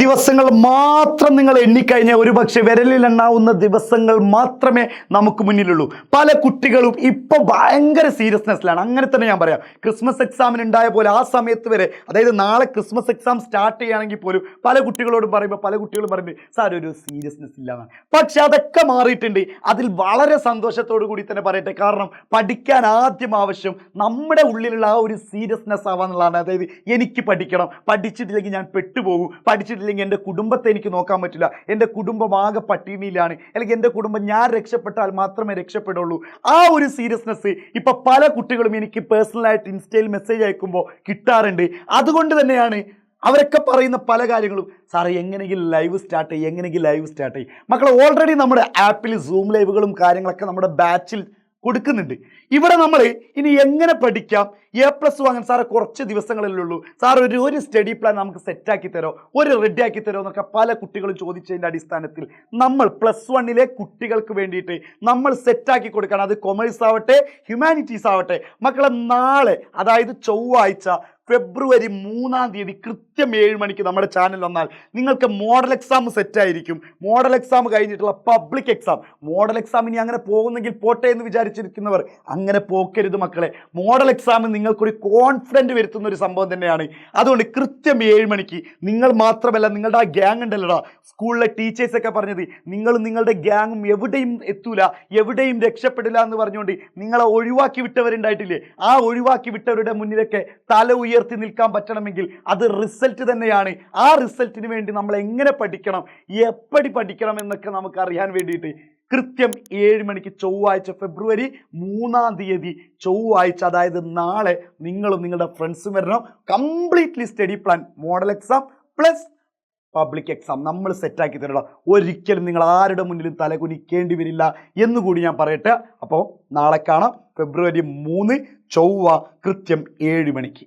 ദിവസങ്ങൾ മാത്രം നിങ്ങൾ എണ്ണിക്കഴിഞ്ഞാൽ ഒരു പക്ഷെ വിരലിലെണ്ണാവുന്ന ദിവസങ്ങൾ മാത്രമേ നമുക്ക് മുന്നിലുള്ളൂ. പല കുട്ടികളും ഇപ്പോൾ ഭയങ്കര സീരിയസ്നെസ്സിലാണ്. അങ്ങനെ തന്നെ ഞാൻ പറയാം. ക്രിസ്മസ് എക്സാമിന് ഉണ്ടായ പോലെ ആ സമയത്ത് വരെ, അതായത് നാളെ ക്രിസ്മസ് എക്സാം സ്റ്റാർട്ട് ചെയ്യുകയാണെങ്കിൽ പോലും പല കുട്ടികളോടും പറയുമ്പോൾ പല കുട്ടികളും പറയുന്നത് സാർ ഒരു സീരിയസ്നെസ് ഇല്ലാന്നാണ്. പക്ഷെ അതൊക്കെ മാറിയിട്ടുണ്ട്. അതിൽ വളരെ സന്തോഷത്തോടു കൂടി തന്നെ പറയട്ടെ. കാരണം പഠിക്കാൻ ആദ്യം ആവശ്യം നമ്മുടെ ഉള്ളിലുള്ള ആ ഒരു സീരിയസ്നെസ് ആവാന്നുള്ളതാണ്. അതായത് എനിക്ക് പഠിക്കണം, പഠിച്ചിട്ടില്ലെങ്കിൽ ഞാൻ പെട്ടുപോകും, പഠിച്ചിട്ടില്ലെങ്കിൽ എൻ്റെ കുടുംബത്തെ എനിക്ക് നോക്കാൻ പറ്റില്ല, എൻ്റെ കുടുംബം ആകെ പട്ടിണിയിലാണ്, അല്ലെങ്കിൽ എൻ്റെ കുടുംബം ഞാൻ രക്ഷപ്പെട്ടാൽ മാത്രമേ രക്ഷപ്പെടുള്ളൂ. ആ ഒരു സീരിയസ്നെസ് ഇപ്പം പല കുട്ടികളും എനിക്ക് പേഴ്സണലായിട്ട് ഇൻസ്റ്റയിൽ മെസ്സേജ് അയക്കുമ്പോൾ കിട്ടാറുണ്ട്. അതുകൊണ്ട് തന്നെയാണ് അവരൊക്കെ പറയുന്ന പല കാര്യങ്ങളും സാറേ എങ്ങനെയെങ്കിലും ലൈവ് സ്റ്റാർട്ട് ചെയ്യും, എങ്ങനെയെങ്കിലും ലൈവ് സ്റ്റാർട്ട് ചെയ്യും. മക്കളെ ഓൾറെഡി നമ്മുടെ ആപ്പിൽ സൂം ലൈവുകളും കാര്യങ്ങളൊക്കെ നമ്മുടെ ബാച്ചിൽ കൊടുക്കുന്നുണ്ട്. ഇവിടെ നമ്മൾ ഇനി എങ്ങനെ പഠിക്കാം, A+ വാങ്ങാൻ സാറേ കുറച്ച് ദിവസങ്ങളല്ലേ ഉള്ളൂ, സാർ ഒരു സ്റ്റഡി പ്ലാൻ നമുക്ക് സെറ്റാക്കി തരോ, റെഡി ആക്കി തരോ എന്നൊക്കെ പല കുട്ടികളും ചോദിച്ചതിൻ്റെ അടിസ്ഥാനത്തിൽ നമ്മൾ +1 കുട്ടികൾക്ക് വേണ്ടിയിട്ട് നമ്മൾ സെറ്റാക്കി കൊടുക്കണം. അത് കൊമേഴ്സ് ആവട്ടെ, ഹ്യൂമാനിറ്റീസ് ആവട്ടെ. മക്കളെ നാളെ, അതായത് ചൊവ്വാഴ്ച ഫെബ്രുവരി 3 കൃത്യം 7 മണിക്ക് നമ്മുടെ ചാനൽ വന്നാൽ നിങ്ങൾക്ക് മോഡൽ എക്സാം സെറ്റായിരിക്കും. മോഡൽ എക്സാം കഴിഞ്ഞിട്ടുള്ള പബ്ലിക് എക്സാം. മോഡൽ എക്സാം ഇനി അങ്ങനെ പോകുന്നെങ്കിൽ പോട്ടെ എന്ന് വിചാരിച്ചിരിക്കുന്നവർ അങ്ങനെ പോക്കരുത് മക്കളെ. മോഡൽ എക്സാം നിങ്ങൾക്കൊരു കോൺഫിഡൻറ്റ് വരുത്തുന്ന ഒരു സംഭവം തന്നെയാണ്. അതുകൊണ്ട് കൃത്യം 7 മണിക്ക് നിങ്ങൾ മാത്രമല്ല, നിങ്ങളുടെ ആ ഗ്യാങ് ഉണ്ടല്ലോടാ, സ്കൂളിലെ ടീച്ചേഴ്സൊക്കെ പറഞ്ഞത് നിങ്ങളുടെ ഗ്യാങ്ങും എവിടെയും എത്തൂല, എവിടെയും രക്ഷപ്പെടില്ല എന്ന് പറഞ്ഞുകൊണ്ട് നിങ്ങളെ ഒഴിവാക്കി വിട്ടവരുണ്ടായിട്ടില്ലേ? ആ ഒഴിവാക്കി വിട്ടവരുടെ മുന്നിലൊക്കെ തല ഉയർത്തി നിൽക്കാൻ പറ്റണമെങ്കിൽ അത് റിസൾട്ട് തന്നെയാണ്. ആ റിസൾട്ടിന് വേണ്ടി നമ്മൾ എങ്ങനെ പഠിക്കണം, എപ്പടി പഠിക്കണം എന്നൊക്കെ നമുക്ക് അറിയാൻ വേണ്ടിയിട്ട് കൃത്യം 7 മണിക്ക് ചൊവ്വാഴ്ച ഫെബ്രുവരി 3 ചൊവ്വാഴ്ച, അതായത് നാളെ നിങ്ങളും നിങ്ങളുടെ ഫ്രണ്ട്സും വരണം. Completely study plan, model exam plus public exam നമ്മൾ സെറ്റാക്കി തരണം. ഒരിക്കലും നിങ്ങൾ ആരുടെ മുന്നിലും തലകുനിക്കേണ്ടി വരില്ല എന്നുകൂടി ഞാൻ പറയട്ടെ. അപ്പോൾ നാളെ കാണാം. ഫെബ്രുവരി 3 ചൊവ്വ കൃത്യം 7 മണിക്ക്.